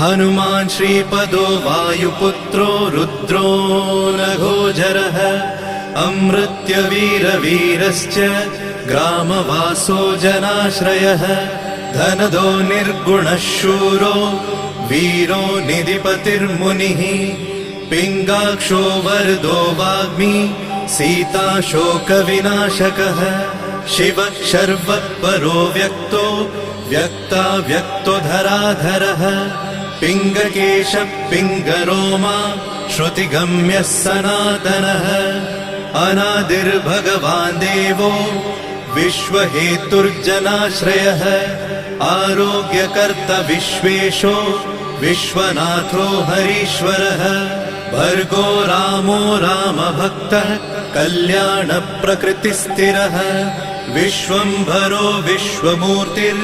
हनुमान् श्रीपदो वायुपुत्रो रुद्रो नघोजरः अमृत्यवीरवीरश्च ग्रामवासो जनाश्रयः धनदो निर्गुणः शूरो वीरो निधिपतिर्मुनिः पिङ्गाक्षो वरदो वाग्मी सीताशोकविनाशकः शिवः शर्वपरो व्यक्तो व्यक्ताव्यक्तो धराधरः पिङ्गकेशः पिङ्गरोमा श्रुतिगम्यः सनातनः अनादिर्भगवान् देवो विश्वहेतुर्जनाश्रयः आरोग्यकर्ता विश्वेशो विश्वनाथो हरीश्वरः भर्गो रामो रामभक्तः कल्याणप्रकृतिस्थिरः विश्वम्भरो विश्वमूर्तिर्